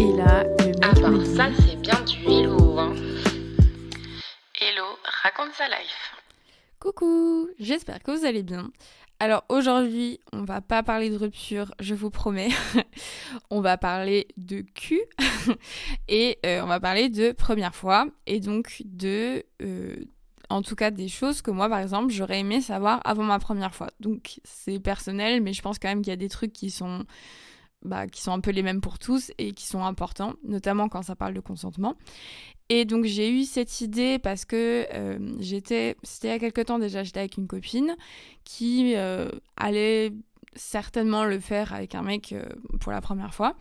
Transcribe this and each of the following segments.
Et là, le mec Ah bah me dit ça c'est bien du hello, hein. Hello, raconte sa life. coucou, j'espère que vous allez bien. Alors aujourd'hui, on va pas parler de rupture, je vous promets. On va parler de cul et on va parler de première fois et donc en tout cas des choses que moi par exemple j'aurais aimé savoir avant ma première fois. Donc c'est personnel, mais je pense quand même qu'il y a des trucs qui sont un peu les mêmes pour tous et qui sont importants, notamment quand ça parle de consentement. Et donc j'ai eu cette idée parce que c'était il y a quelques temps déjà, j'étais avec une copine qui allait certainement le faire avec un mec pour la première fois.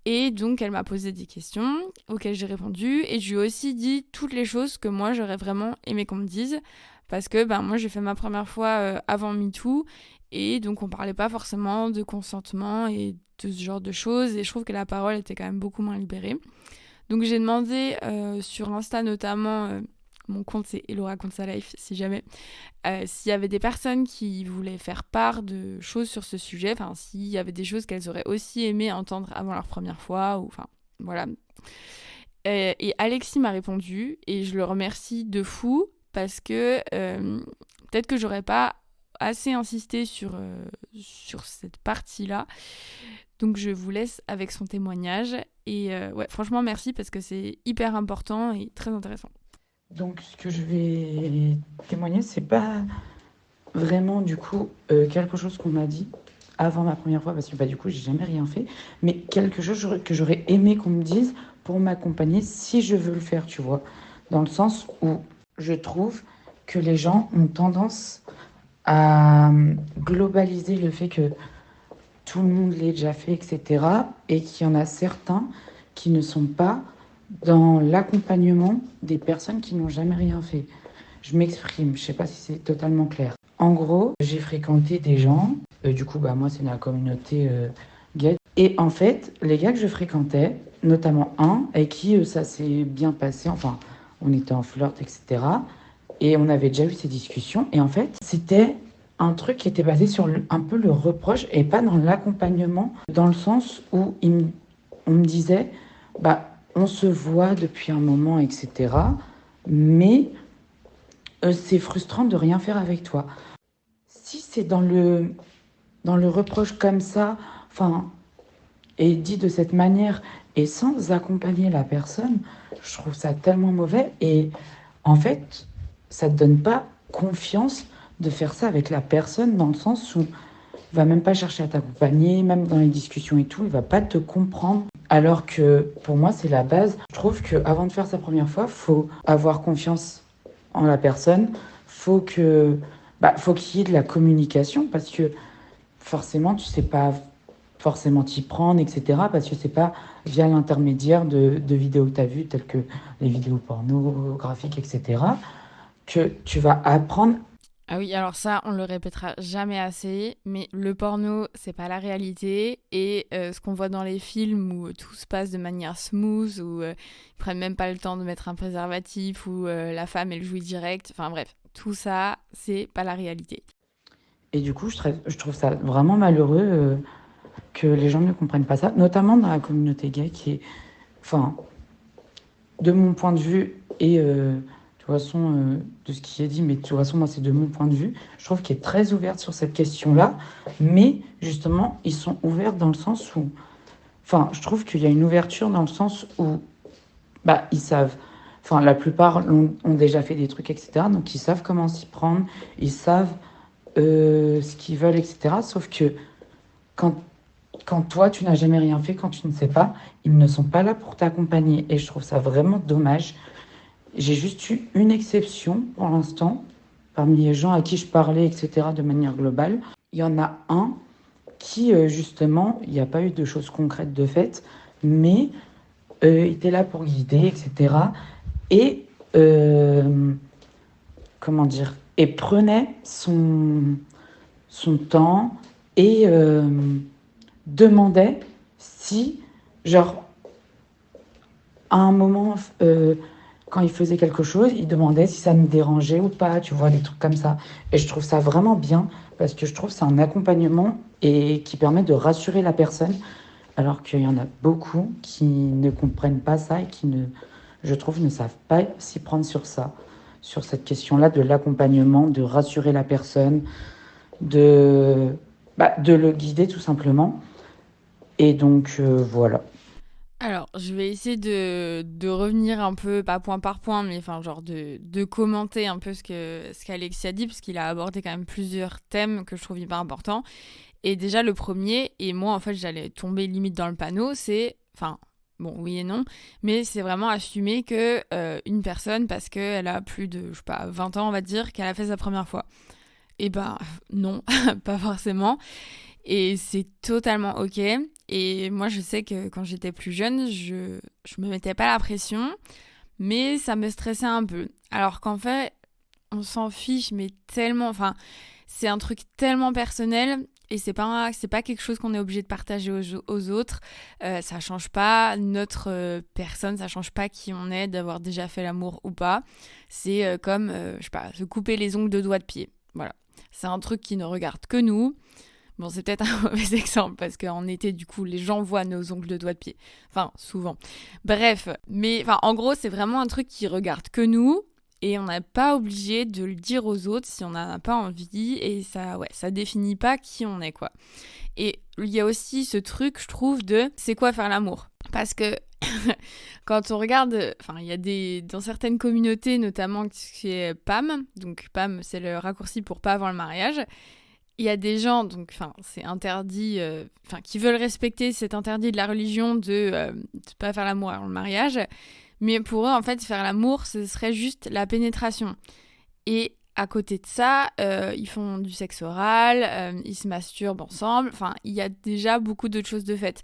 Et donc elle m'a posé des questions auxquelles j'ai répondu et je lui ai aussi dit toutes les choses que moi j'aurais vraiment aimé qu'on me dise parce que moi j'ai fait ma première fois avant MeToo et donc on parlait pas forcément de consentement et de ce genre de choses et je trouve que la parole était quand même beaucoup moins libérée. Donc j'ai demandé sur Insta notamment, mon compte c'est Hello raconte sa life si jamais, s'il y avait des personnes qui voulaient faire part de choses sur ce sujet, enfin s'il y avait des choses qu'elles auraient aussi aimé entendre avant leur première fois, ou enfin voilà. Et Alexis m'a répondu et je le remercie de fou parce que peut-être que j'aurais pas assez insisté sur cette partie-là. Donc je vous laisse avec son témoignage. Et ouais, franchement, merci parce que c'est hyper important et très intéressant. Donc, ce que je vais témoigner, c'est pas vraiment du coup quelque chose qu'on m'a dit avant ma première fois, parce que du coup, j'ai jamais rien fait, mais quelque chose que j'aurais aimé qu'on me dise pour m'accompagner si je veux le faire, tu vois. Dans le sens où je trouve que les gens ont tendance à globaliser le fait que tout le monde l'ait déjà fait, etc. Et qu'il y en a certains qui ne sont pas dans l'accompagnement des personnes qui n'ont jamais rien fait. Je m'exprime, je sais pas si c'est totalement clair. En gros, j'ai fréquenté des gens, du coup, moi, c'est la communauté gay. Et en fait, les gars que je fréquentais, notamment un, avec qui ça s'est bien passé, enfin, on était en flirt, etc. Et on avait déjà eu ces discussions. Et en fait, c'était un truc qui était basé sur un peu le reproche et pas dans l'accompagnement, dans le sens où on me disait, on se voit depuis un moment, etc. Mais c'est frustrant de rien faire avec toi. Si c'est dans le reproche comme ça, enfin, et dit de cette manière, et sans accompagner la personne, je trouve ça tellement mauvais. Et en fait, ça te donne pas confiance de faire ça avec la personne, dans le sens où il va même pas chercher à t'accompagner, même dans les discussions et tout, il va pas te comprendre. Alors que pour moi, c'est la base. Je trouve qu'avant de faire sa première fois, faut avoir confiance en la personne. Faut qu'il y ait de la communication parce que forcément, tu sais pas forcément t'y prendre, etc. Parce que c'est pas via l'intermédiaire de vidéos que tu as vues, telles que les vidéos pornographiques, etc., que tu vas apprendre. Ah oui, alors ça, on le répétera jamais assez, mais le porno, c'est pas la réalité. Et ce qu'on voit dans les films où tout se passe de manière smooth, où ils prennent même pas le temps de mettre un préservatif, où la femme, elle jouit direct. Enfin bref, tout ça, c'est pas la réalité. Et du coup, je trouve ça vraiment malheureux que les gens ne comprennent pas ça, notamment dans la communauté gay qui est, enfin, de mon point de vue et de toute façon de ce qui est dit, mais de toute façon moi c'est de mon point de vue, je trouve qu'elle est très ouverte sur cette question-là, mais justement ils sont ouverts dans le sens où, enfin je trouve qu'il y a une ouverture dans le sens où ils savent, enfin la plupart ont déjà fait des trucs, etc. Donc ils savent comment s'y prendre, ils savent ce qu'ils veulent, etc. Sauf que quand quand toi, tu n'as jamais rien fait, quand tu ne sais pas, ils ne sont pas là pour t'accompagner. Et je trouve ça vraiment dommage. J'ai juste eu une exception pour l'instant, parmi les gens à qui je parlais, etc., de manière globale. Il y en a un qui, justement, il n'y a pas eu de choses concrètes de fait, mais était là pour guider, etc. Et, comment dire, et prenait son temps et demandait si, genre, à un moment, quand il faisait quelque chose, il demandait si ça nous dérangeait ou pas, tu vois, des trucs comme ça. Et je trouve ça vraiment bien, parce que je trouve que c'est un accompagnement et qui permet de rassurer la personne alors qu'il y en a beaucoup qui ne comprennent pas ça et qui, je trouve, ne savent pas s'y prendre sur ça, sur cette question-là de l'accompagnement, de rassurer la personne, de, de le guider tout simplement. Et donc, voilà. Alors, je vais essayer de revenir un peu, pas point par point, mais enfin, genre de commenter un peu ce qu'Alexis a dit, parce qu'il a abordé quand même plusieurs thèmes que je trouve hyper importants. Et déjà, le premier, et moi, en fait, j'allais tomber limite dans le panneau, c'est, enfin, bon, oui et non, mais c'est vraiment assumer que une personne, parce qu'elle a plus de, je sais pas, 20 ans, on va dire, qu'elle a fait sa première fois. Et ben, non, pas forcément. Et c'est totalement ok. Et moi, je sais que quand j'étais plus jeune, je me mettais pas la pression, mais ça me stressait un peu. Alors qu'en fait, on s'en fiche, mais tellement. Enfin, c'est un truc tellement personnel et c'est pas quelque chose qu'on est obligé de partager aux autres. Ça change pas notre personne, ça change pas qui on est, d'avoir déjà fait l'amour ou pas. C'est comme, je sais pas, se couper les ongles de doigts de pied. Voilà. C'est un truc qui ne regarde que nous. Bon, c'est peut-être un mauvais exemple parce qu'en été, du coup, les gens voient nos ongles de doigts de pied. Enfin, souvent. Bref, mais enfin, en gros, c'est vraiment un truc qui regarde que nous et on n'est pas obligé de le dire aux autres si on n'en a pas envie et ça, ouais, ça définit pas qui on est, quoi. Et il y a aussi ce truc, je trouve, de c'est quoi faire l'amour? Parce que quand on regarde, enfin, il y a dans certaines communautés, notamment qui est PAM, donc PAM, c'est le raccourci pour pas avant le mariage. Il y a des gens, donc, enfin, c'est interdit, qui veulent respecter cet interdit de la religion de pas faire l'amour avant le mariage. Mais pour eux, en fait, faire l'amour, ce serait juste la pénétration. Et à côté de ça, ils font du sexe oral, ils se masturbent ensemble. Enfin, il y a déjà beaucoup d'autres choses de faites.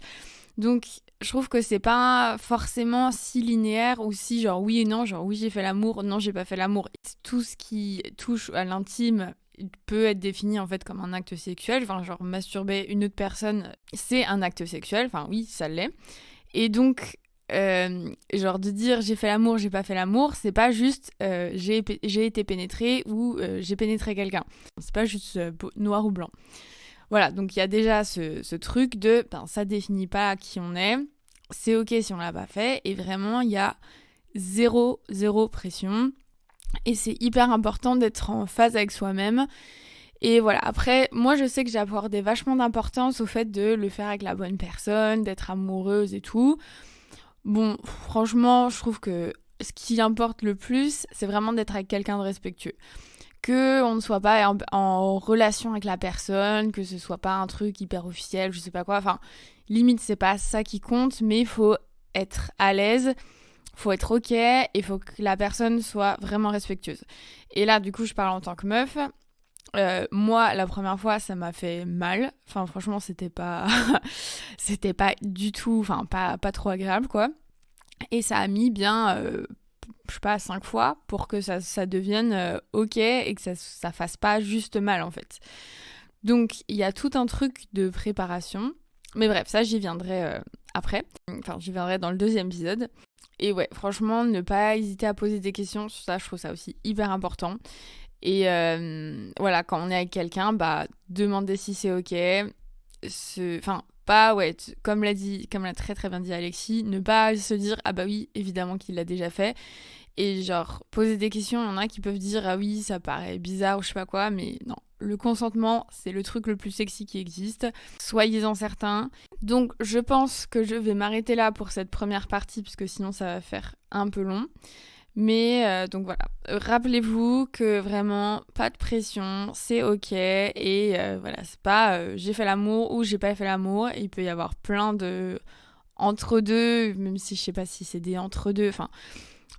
Donc, je trouve que c'est pas forcément si linéaire ou si genre oui et non, genre oui j'ai fait l'amour, non j'ai pas fait l'amour. Tout ce qui touche à l'intime peut être défini en fait comme un acte sexuel. Enfin, genre masturber une autre personne, c'est un acte sexuel. Enfin, oui, ça l'est. Et donc, genre de dire j'ai fait l'amour, j'ai pas fait l'amour, c'est pas juste j'ai été pénétrée ou j'ai pénétré quelqu'un. C'est pas juste noir ou blanc. Voilà, donc il y a déjà ce truc de ça définit pas qui on est. C'est ok si on l'a pas fait. Et vraiment, il y a zéro pression. Et c'est hyper important d'être en phase avec soi-même. Et voilà, après, moi je sais que j'ai apporté vachement d'importance au fait de le faire avec la bonne personne, d'être amoureuse et tout. Bon, franchement, je trouve que ce qui importe le plus, c'est vraiment d'être avec quelqu'un de respectueux. Qu'on ne soit pas en relation avec la personne, que ce soit pas un truc hyper officiel, je sais pas quoi. Enfin, limite, c'est pas ça qui compte, mais il faut être à l'aise, faut être ok, et il faut que la personne soit vraiment respectueuse. Et là, du coup, je parle en tant que meuf. Moi, la première fois, ça m'a fait mal. Enfin, franchement, c'était pas, c'était pas du tout, enfin, pas trop agréable, quoi. Et ça a mis bien, je sais pas, 5 fois pour que ça devienne ok et que ça fasse pas juste mal, en fait. Donc, il y a tout un truc de préparation. Mais bref, ça, j'y viendrai après. Enfin, j'y viendrai dans le deuxième épisode. Et ouais, franchement, ne pas hésiter à poser des questions sur ça, je trouve ça aussi hyper important. Et voilà, quand on est avec quelqu'un, demander si c'est ok. Enfin, pas, ouais, comme l'a très très bien dit Alexis, ne pas se dire, ah bah oui, évidemment qu'il l'a déjà fait. Et genre, poser des questions, il y en a qui peuvent dire, ah oui, ça paraît bizarre ou je sais pas quoi, mais non. Le consentement, c'est le truc le plus sexy qui existe. Soyez-en certains. Donc, je pense que je vais m'arrêter là pour cette première partie, parce que sinon ça va faire un peu long. Mais donc voilà, rappelez-vous que vraiment, pas de pression, c'est ok. Et voilà, c'est pas j'ai fait l'amour ou j'ai pas fait l'amour. Il peut y avoir plein de entre-deux, même si je sais pas si c'est des entre-deux. Enfin,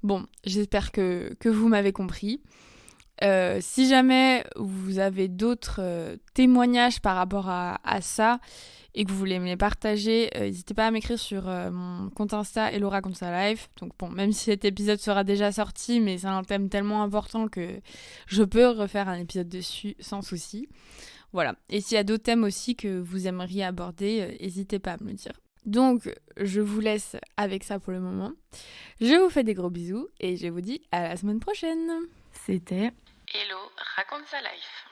bon, j'espère que vous m'avez compris. Si jamais vous avez d'autres témoignages par rapport à ça et que vous voulez me les partager, n'hésitez pas à m'écrire sur mon compte Insta Hello raconte sa life. Donc bon, même si cet épisode sera déjà sorti, mais c'est un thème tellement important que je peux refaire un épisode dessus sans souci. Voilà. Et s'il y a d'autres thèmes aussi que vous aimeriez aborder, n'hésitez pas à me le dire. Donc, je vous laisse avec ça pour le moment. Je vous fais des gros bisous et je vous dis à la semaine prochaine. C'était Hello, raconte sa life.